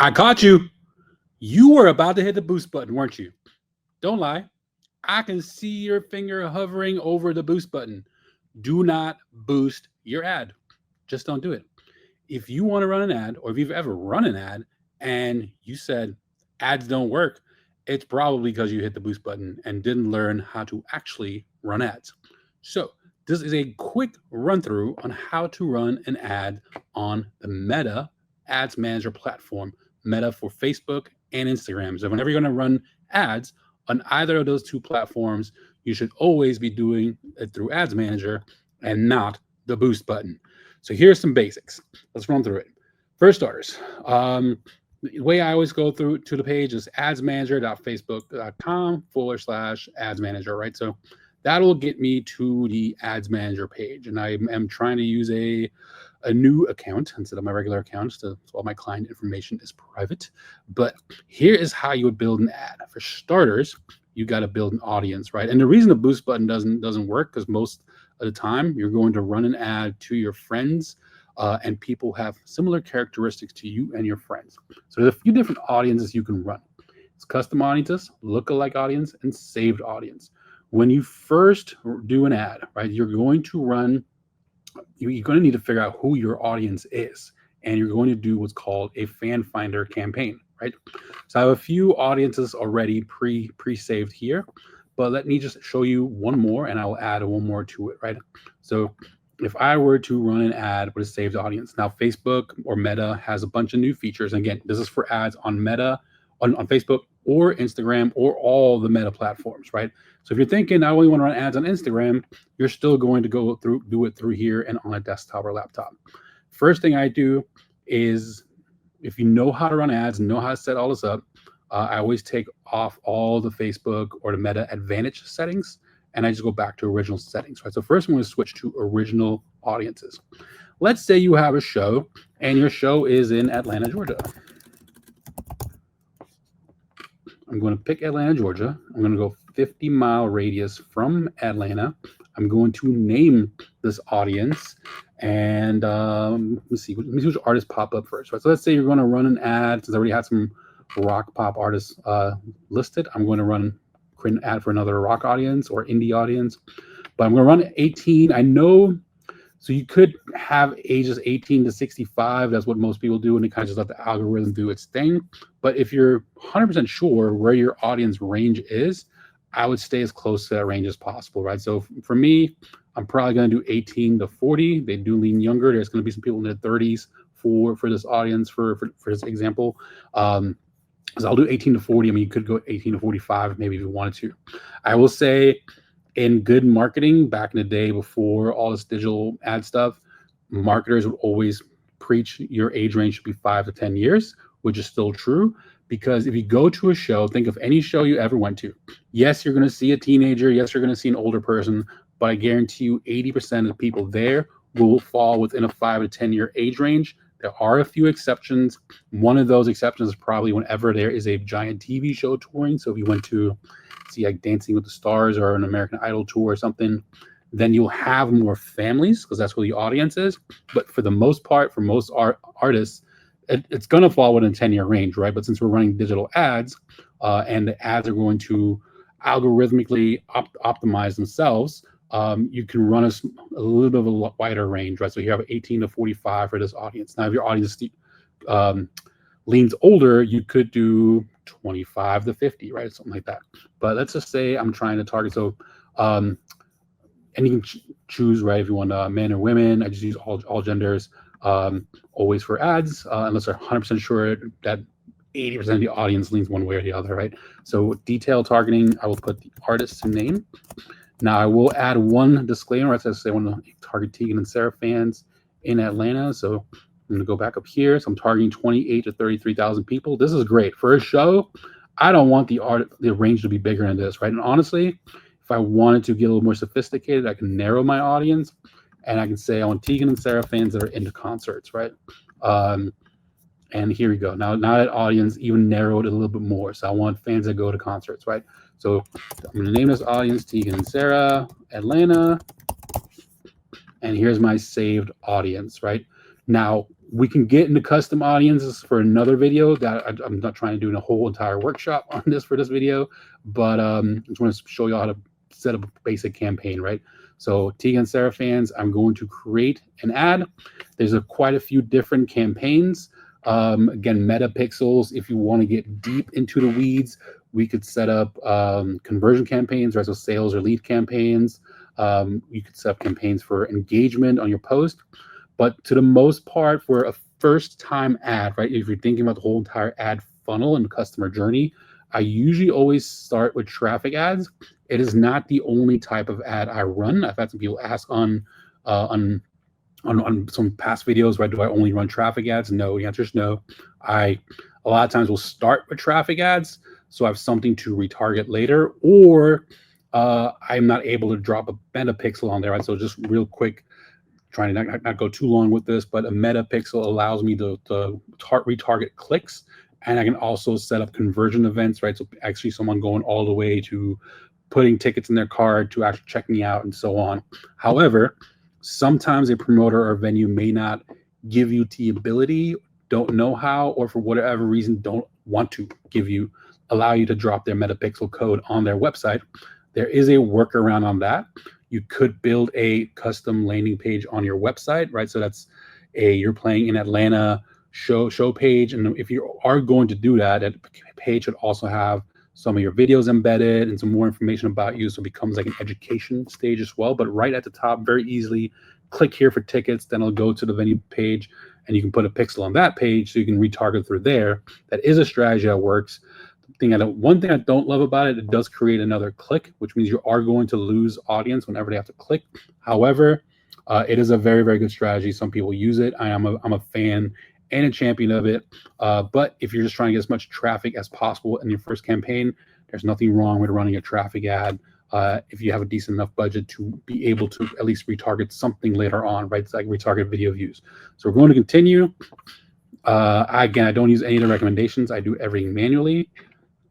I caught you. You were about to hit the boost button, weren't you? Don't lie. I can see your finger hovering over the boost button. Do not boost your ad. Just don't do it. If you want to run an ad, or if you've ever run an ad and you said ads don't work, it's probably because you hit the boost button and didn't learn how to actually run ads. So, this is a quick run through on how to run an ad on the Meta Ads Manager platform, Meta for Facebook and Instagram. So, whenever you're going to run ads on either of those two platforms, you should always be doing it through Ads Manager and not the boost button. So here's some basics. Let's run through it. First starters, the way I always go through to the page is adsmanager.facebook.com/ads manager, right? So that'll get me to the ads manager page. And I am trying to use a new account instead of my regular account. So all my client information is private. But here is how you would build an ad. For starters, you got to build an audience, right? And the reason the boost button doesn't work because most of the time you're going to run an ad to your friends and people have similar characteristics to you and your friends. So there's a few different audiences you can run. It's custom audiences, lookalike audience, and saved audience. When you first do an ad, right, you're going to need to figure out who your audience is, and you're going to do what's called a fan finder campaign, right? So I have a few audiences already pre-saved here, but let me just show you one more and I'll add one more to it, right? So if I were to run an ad with a saved audience, now Facebook or Meta has a bunch of new features. And again, this is for ads on Meta, on Facebook or Instagram or all the Meta platforms, right? So if you're thinking I only want to run ads on Instagram, you're still going to do it through here and on a desktop or laptop. First thing I do is, if you know how to run ads and know how to set all this up, I always take off all the Facebook or the Meta Advantage settings, and I just go back to original settings, right? So first I'm going to switch to original audiences. Let's say you have a show, and your show is in Atlanta, Georgia. I'm going to pick Atlanta, Georgia. I'm going to go 50-mile radius from Atlanta. I'm going to name this audience, and let me see which artists pop up first, right? So let's say you're going to run an ad. Since I already had some rock pop artists listed, I'm going to create an ad for another rock audience or indie audience, but I'm going to run 18. I know, so you could have ages 18 to 65. That's what most people do, and it kind of just let the algorithm do its thing. But if you're 100% sure where your audience range is, I would stay as close to that range as possible, right? So for me, I'm probably going to do 18 to 40. They do lean younger. There's going to be some people in their 30s for this audience, for this example. So I'll do 18 to 40. I mean, you could go 18 to 45 maybe if you wanted to. I will say, in good marketing back in the day before all this digital ad stuff, marketers would always preach your age range should be 5 to 10 years, which is still true. Because if you go to a show, think of any show you ever went to. Yes, you're going to see a teenager. Yes, you're going to see an older person. But I guarantee you 80% of the people there will fall within a 5 to 10 year age range. There are a few exceptions. One of those exceptions is probably whenever there is a giant TV show touring. So if you went to see like Dancing with the Stars or an American Idol tour or something, then you'll have more families because that's where the audience is. But for the most part, for most artists, it's going to fall within a 10-year range, right? But since we're running digital ads and the ads are going to algorithmically optimize themselves, you can run a little bit of a wider range, right? So you have 18 to 45 for this audience. Now, if your audience leans older, you could do 25 to 50, right? Something like that. But let's just say I'm trying to target. So, and you can choose, right? If you want men or women, I just use all genders. Always for ads, unless they're 100% sure that 80% of the audience leans one way or the other, right? So detailed targeting, I will put the artist's name. Now I will add one disclaimer. As I say, I want to target Tegan and Sara fans in Atlanta. So I'm going to go back up here. So I'm targeting 28 to 33,000 people. This is great for a show. I don't want the range to be bigger than this, right? And honestly, if I wanted to get a little more sophisticated, I can narrow my audience. And I can say I want Tegan and Sara fans that are into concerts, right? And here we go. Now that audience even narrowed a little bit more. So I want fans that go to concerts, right? So I'm going to name this audience Tegan and Sara, Atlanta. And here's my saved audience, right? Now, We can get into custom audiences for another video that I'm not trying to do a whole entire workshop on this for this video, but I just want to show you how to set up a basic campaign, right? So Tegan and Sara fans, I'm going to create an ad. There's quite a few different campaigns. Again, metapixels, if you want to get deep into the weeds, we could set up conversion campaigns, right? So sales or lead campaigns. You could set up campaigns for engagement on your post. But to the most part, for a first-time ad, right? If you're thinking about the whole entire ad funnel and customer journey, I usually always start with traffic ads. It is not the only type of ad I run. I've had some people ask on some past videos, right? Do I only run traffic ads? No, the answer is no. A lot of times will start with traffic ads, so I have something to retarget later, or I'm not able to drop a metapixel on there, right? So just real quick, trying to not go too long with this, but a metapixel allows me to retarget clicks, and I can also set up conversion events, right? So actually someone going all the way to putting tickets in their card to actually checking out and so on. However, sometimes a promoter or venue may not give you the ability, don't know how, or for whatever reason don't want to allow you to drop their metapixel code on their website. There is a workaround on that. You could build a custom landing page on your website, right? So that's you're playing in Atlanta show page, and if you are going to do that, that page should also have some of your videos embedded and some more information about you, so it becomes like an education stage as well. But right at the top, very easily, click here for tickets, then it'll go to the venue page, and you can put a pixel on that page so you can retarget through there. That is a strategy that works. One thing I don't love about it, it does create another click, which means you are going to lose audience whenever they have to click. However, it is a very, very good strategy. Some people use it. I'm a fan and a champion of it. But if you're just trying to get as much traffic as possible in your first campaign, there's nothing wrong with running a traffic ad if you have a decent enough budget to be able to at least retarget something later on, right? It's like retarget video views. So we're going to continue. Again, I don't use any of the recommendations. I do everything manually.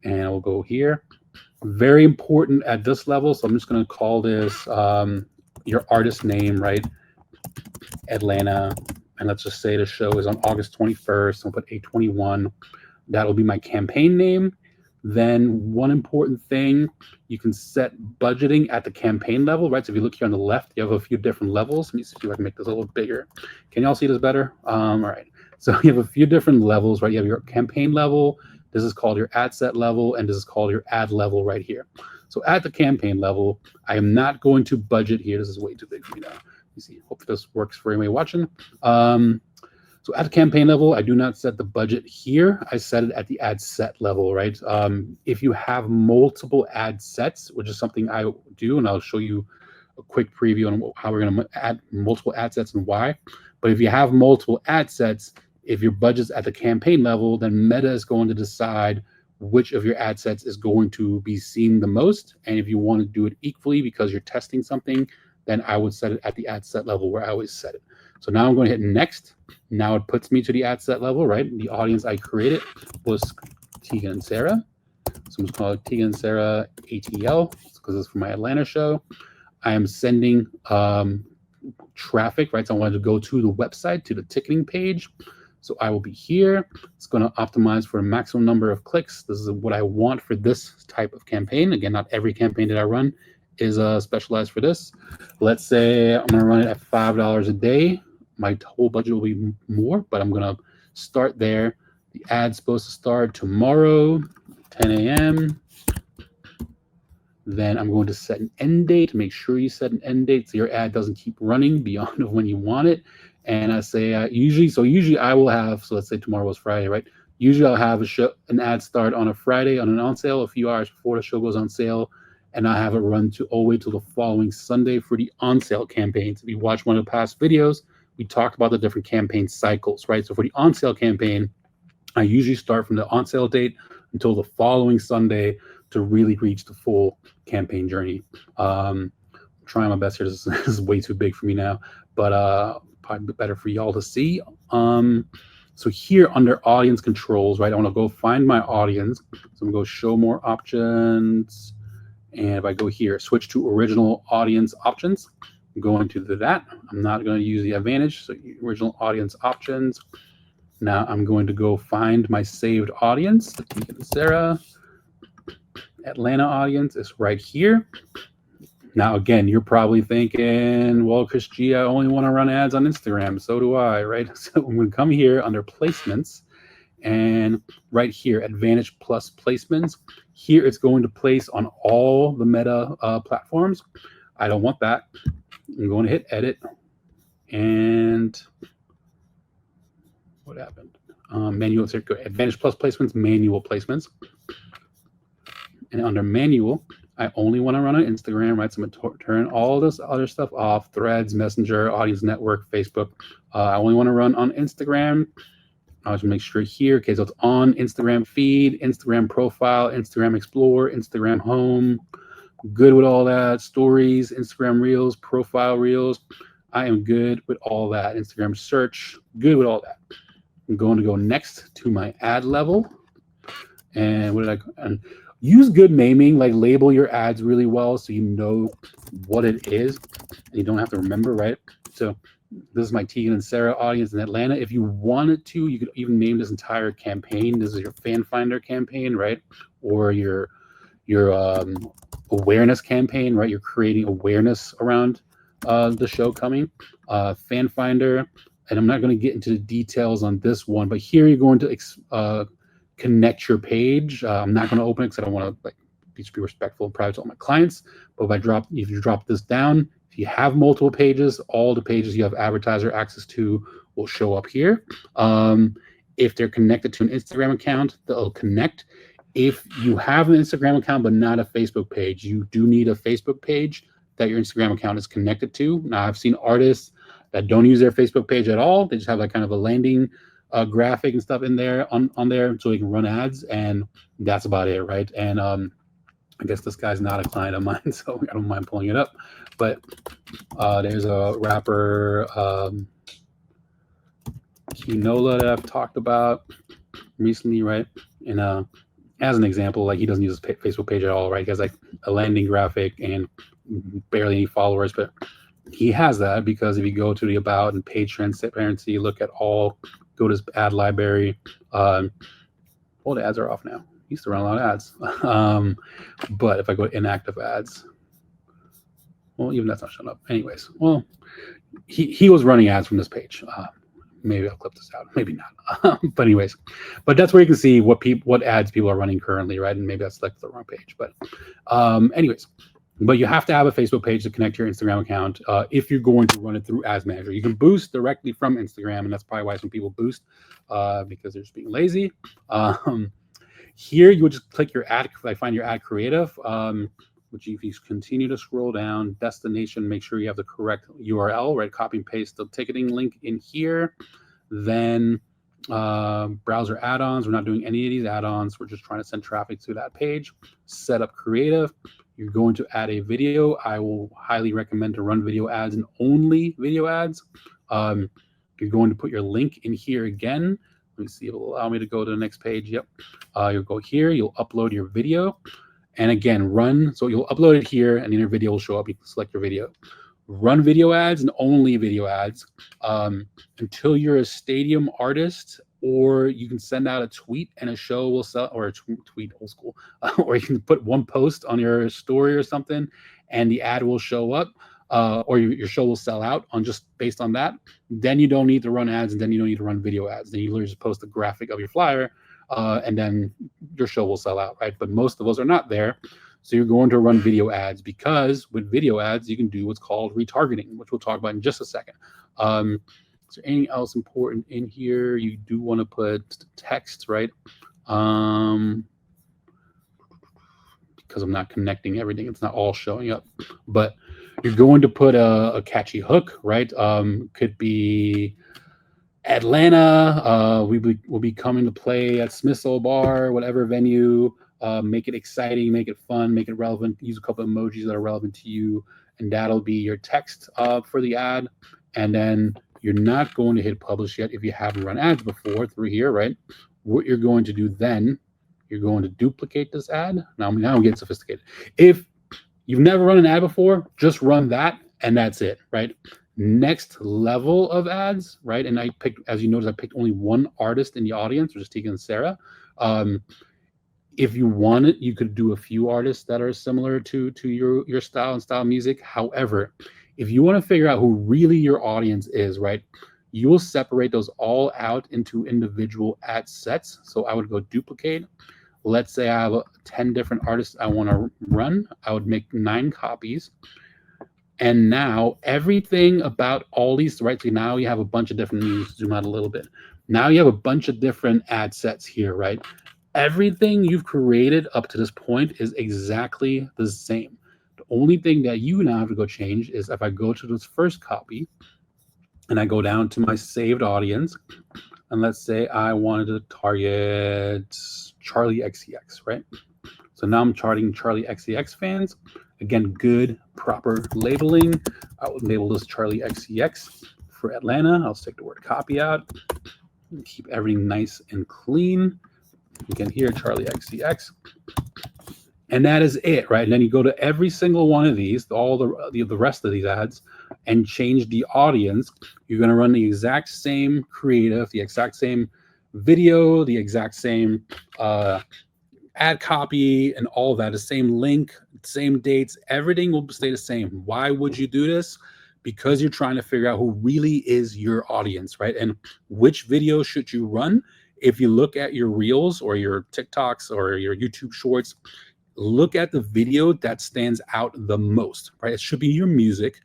And we'll go here. Very important at this level. So I'm just going to call this your artist name, right? Atlanta. And let's just say the show is on August 21st. I'll put 8/21. That'll be my campaign name. Then one important thing, you can set budgeting at the campaign level, right? So if you look here on the left, you have a few different levels. Let me see if I can make this a little bigger. Can y'all see this better? All right. So you have a few different levels, right? You have your campaign level. This is called your ad set level, and this is called your ad level right here. So at the campaign level, I am not going to budget here. This is way too big for me now. You see, hope this works for anybody watching. So at the campaign level, I do not set the budget here. I set it at the ad set level, right? If you have multiple ad sets, which is something I do, and I'll show you a quick preview on how we're going to add multiple ad sets and why. But if you have multiple ad sets, if your budget's at the campaign level, then Meta is going to decide which of your ad sets is going to be seen the most. And if you want to do it equally because you're testing something, then I would set it at the ad set level where I always set it. So now I'm going to hit next. Now it puts me to the ad set level, right? The audience I created was Tegan and Sara. So I'm just calling it Tegan and Sara ATL because it's for my Atlanta show. I am sending traffic, right? So I wanted to go to the website, to the ticketing page. So I will be here. It's going to optimize for a maximum number of clicks. This is what I want for this type of campaign. Again, not every campaign that I run is specialized for this. Let's say I'm going to run it at $5 a day. My whole budget will be more, but I'm going to start there. The ad's supposed to start tomorrow, 10 a.m. Then I'm going to set an end date. Make sure you set an end date so your ad doesn't keep running beyond when you want it. And I say usually I will have, so let's say tomorrow was Friday, right? Usually I'll have an ad start on a Friday on an on sale a few hours before the show goes on sale, and I have it run all the way to the following Sunday for the on sale campaigns. If you watch one of the past videos, we talked about the different campaign cycles, right? So for the on sale campaign, I usually start from the on sale date until the following Sunday to really reach the full campaign journey. I'm trying my best here. This is way too big for me now, but probably better for y'all to see. So here under audience controls, right, I want to go find my audience. So I'm going to go show more options. And if I go here, switch to original audience options, going to that. I'm not going to use the advantage, so original audience options. Now I'm going to go find my saved audience, the Tegan and Sarah Atlanta audience is right here. Now, again, you're probably thinking, well, Chris G, I only want to run ads on Instagram. So do I, right? So I'm going to come here under placements, and right here, Advantage Plus placements. Here it's going to place on all the Meta platforms. I don't want that. I'm going to hit edit, and what happened? Manual, Advantage Plus placements, manual placements. And under manual, I only want to run on Instagram, right? So I'm going to turn all this other stuff off: Threads, Messenger, Audience Network, Facebook. I only want to run on Instagram. I'll just make sure here. Okay, so it's on Instagram feed, Instagram profile, Instagram Explore, Instagram Home. Good with all that. Stories, Instagram Reels, profile Reels. I am good with all that. Instagram search, good with all that. I'm going to go next to my ad level. And what did I... use good naming, like label your ads really well so you know what it is and you don't have to remember, right? So this is my Tegan and Sarah audience in Atlanta. If you wanted to, you could even name this entire campaign. This is your fan finder campaign, right? Or your awareness campaign, right? You're creating awareness around the show coming. Fan finder, and I'm not going to get into the details on this one, but here you're going to connect your page. I'm not going to open it because I don't want to be respectful and private to all my clients. But if you drop this down, if you have multiple pages, all the pages you have advertiser access to will show up here. If they're connected to an Instagram account, they'll connect. If you have an Instagram account but not a Facebook page, you do need a Facebook page that your Instagram account is connected to. Now, I've seen artists that don't use their Facebook page at all. They just have like kind of a landing graphic and stuff in there on there so they can run ads, and that's about it, right? And I guess this guy's not a client of mine, so I don't mind pulling it up. But there's a rapper, Kinola, that I've talked about recently, right? And as an example, like, he doesn't use his Facebook page at all, right? He has like a landing graphic and barely any followers, but he has that because if you go to the about and page transparency, look at all, go to his ad library. All the ads are off now. He used to run a lot of ads. But if I go to inactive ads, well, even that's not showing up. Anyways, well, he was running ads from this page. Maybe I'll clip this out. Maybe not. But anyways, but that's where you can see what ads people are running currently, right? And maybe that's like the wrong page. But anyways, but you have to have a Facebook page to connect your Instagram account if you're going to run it through Ads Manager. You can boost directly from Instagram, and that's probably why some people boost because they're just being lazy. Here, you would just click your ad. I find your ad creative, which if you continue to scroll down, destination, make sure you have the correct URL, right? Copy and paste the ticketing link in here. Then browser add-ons. We're not doing any of these add-ons. We're just trying to send traffic to that page. Set up creative. You're going to add a video. I will highly recommend to run video ads and only video ads. You're going to put your link in here again. Let me see if it'll allow me to go to the next page. Yep. You'll go here. You'll upload your video. And again, run. So you'll upload it here, and then your video will show up. You can select your video. Run video ads and only video ads until you're a stadium artist, or you can send out a tweet and a show will sell, or a tweet, old school, or you can put one post on your story or something, and the ad will show up, or your show will sell out on just based on that. Then you don't need to run ads, and then you don't need to run video ads. Then you literally just post a graphic of your flyer, and then your show will sell out, right? But most of those are not there. So you're going to run video ads, because with video ads, you can do what's called retargeting, which we'll talk about in just a second. Is there anything else important in here? You do want to put text, right? Because I'm not connecting everything. It's not all showing up. But you're going to put a catchy hook, right? Could be Atlanta. We'll be coming to play at Smith's Old Bar, whatever venue. Make it exciting, make it fun, make it relevant. Use a couple of emojis that are relevant to you, and that'll be your text for the ad. And then you're not going to hit publish yet if you haven't run ads before through here, right? What you're going to do then, you're going to duplicate this ad. Now we get sophisticated. If you've never run an ad before, just run that and that's it, right? Next level of ads, right? And I picked, as you notice, I picked only one artist in the audience, which is Tegan and Sarah. If you want it, you could do a few artists that are similar to your style and style music. However, if you want to figure out who really your audience is, right, you will separate those all out into individual ad sets. So I would go duplicate. Let's say I have 10 different artists I want to run. I would make 9 copies. And now everything about all these, right? So now you have a bunch of different, zoom out a little bit. Now you have a bunch of different ad sets here, right? Everything you've created up to this point is exactly the same. The only thing that you now have to go change is if I go to this first copy and I go down to my saved audience, and let's say I wanted to target Charli XCX, right? So now I'm targeting Charli XCX fans. Again, good, proper labeling. I will label this Charli XCX for Atlanta. I'll take the word copy out. Keep everything nice and clean. Again, here, Charli XCX. And that is it, right? And then you go to every single one of these, all the rest of these ads, and change the audience. You're going to run the exact same creative, the exact same video, the exact same ad copy, and all of that. The same link, same dates, everything will stay the same. Why would you do this? Because you're trying to figure out who really is your audience, right? And which video should you run? If you look at your Reels or your TikToks or your YouTube Shorts, look at the video that stands out the most, right? It should be your music.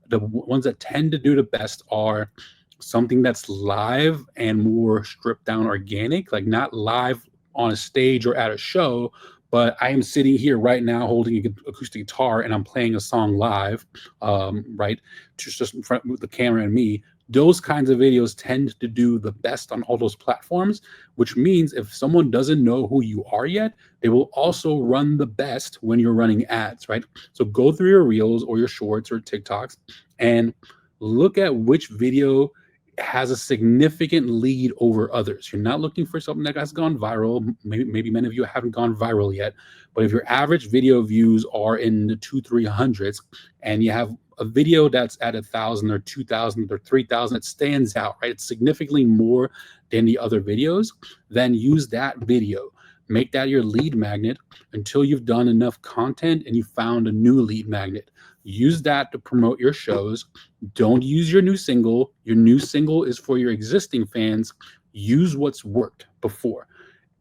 The ones that tend to do the best are something that's live and more stripped down organic, like not live on a stage or at a show, but I am sitting here right now holding an acoustic guitar and I'm playing a song live, right? Just in front with the camera and me. Those kinds of videos tend to do the best on all those platforms, which means if someone doesn't know who you are yet, they will also run the best when you're running ads, right? So go through your Reels or your Shorts or TikToks and look at which video has a significant lead over others. You're not looking for something that has gone viral. Maybe many of you haven't gone viral yet, but if your average video views are in the 200-300s and you have a video that's at 1,000 or 2,000 or 3,000, it stands out, right? It's significantly more than the other videos. Then use that video. Make that your lead magnet until you've done enough content and you found a new lead magnet. Use that to promote your shows. Don't use your new single. Your new single is for your existing fans. Use what's worked before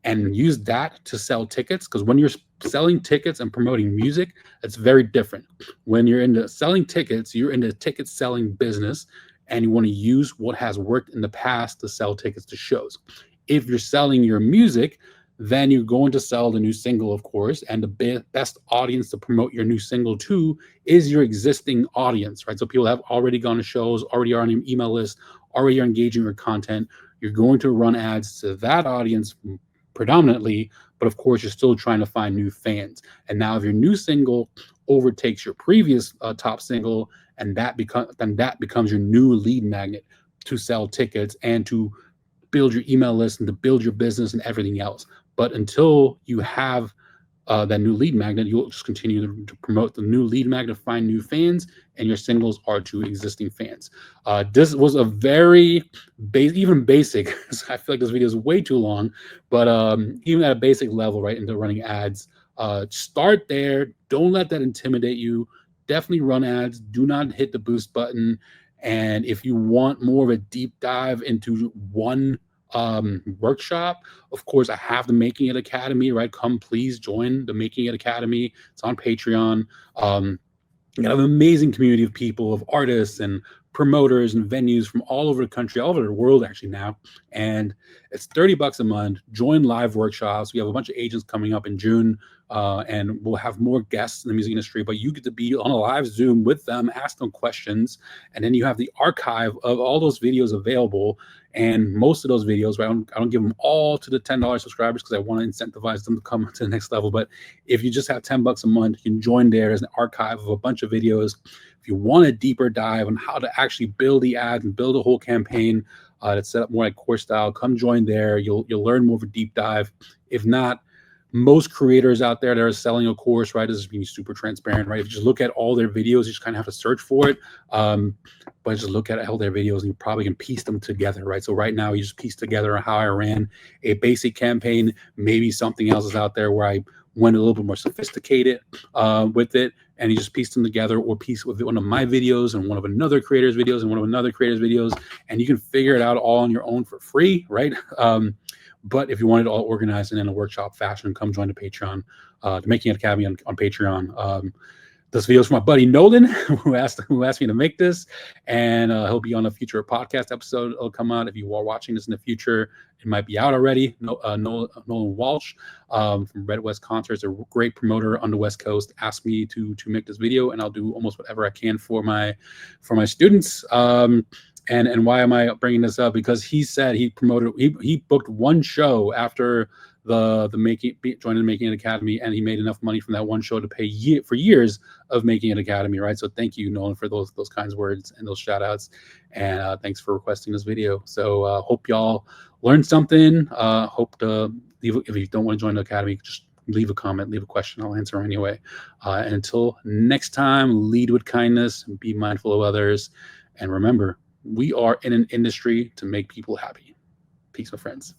and use that to sell tickets, because when you're selling tickets and promoting music, it's very different. When you're into selling tickets, you're in the ticket selling business and you want to use what has worked in the past to sell tickets to shows. If you're selling your music, then you're going to sell the new single, of course, and the best audience to promote your new single to is your existing audience, right? So people have already gone to shows, already are on your email list, already are engaging with content. You're going to run ads to that audience predominantly, but of course, you're still trying to find new fans. And now if your new single overtakes your previous top single, and that becomes your new lead magnet to sell tickets and to build your email list and to build your business and everything else. But until you have that new lead magnet, you'll just continue to promote the new lead magnet, find new fans, and your singles are to existing fans. This was a very even basic. I feel like this video is way too long, but even at a basic level, right, into running ads, start there. Don't let that intimidate you. Definitely run ads. Do not hit the boost button. And if you want more of a deep dive into one workshop, of course, I have the Making It Academy, right? Come please join the Making It Academy. It's on Patreon. You have an amazing community of people, of artists and promoters and venues from all over the country, all over the world actually now. And it's $30 a month. Join live workshops. We have a bunch of agents coming up in June, and we'll have more guests in the music industry, but you get to be on a live Zoom with them, ask them questions, and then you have the archive of all those videos available. And most of those videos, right, I don't give them all to the $10 subscribers because I want to incentivize them to come to the next level. But if you just have $10 a month, you can join there. There's an archive of a bunch of videos. If you want a deeper dive on how to actually build the ads and build a whole campaign that's set up more like course style, come join there. You'll learn more of a deep dive. If not, most creators out there that are selling a course, right, this is being super transparent, right? If you just look at all their videos, you just kind of have to search for it. But just look at all their videos and you probably can piece them together, right? So right now you just piece together how I ran a basic campaign. Maybe something else is out there where I went a little bit more sophisticated with it, and you just piece them together, or piece with one of my videos and one of another creator's videos and one of another creator's videos, and you can figure it out all on your own for free, right? But if you want it all organized and in a workshop fashion, come join the Patreon, the Making It Academy on Patreon. This video is from my buddy Nolan, who asked me to make this, and he'll be on a future podcast episode. It'll come out if you are watching this in the future. It might be out already. Nolan Walsh from Red West Concerts, a great promoter on the West Coast, asked me to make this video, and I'll do almost whatever I can for my students. And why am I bringing this up? Because he said he booked one show after joining the Making It Academy, and he made enough money from that one show to pay for years of Making It Academy, right? So thank you, Nolan, for those kinds words and those shout outs, and thanks for requesting this video. So hope y'all learned something. Hope to leave, if you don't want to join the Academy, just leave a comment, leave a question, I'll answer anyway. And until next time, lead with kindness, be mindful of others, and remember, we are in an industry to make people happy. Peace, my friends.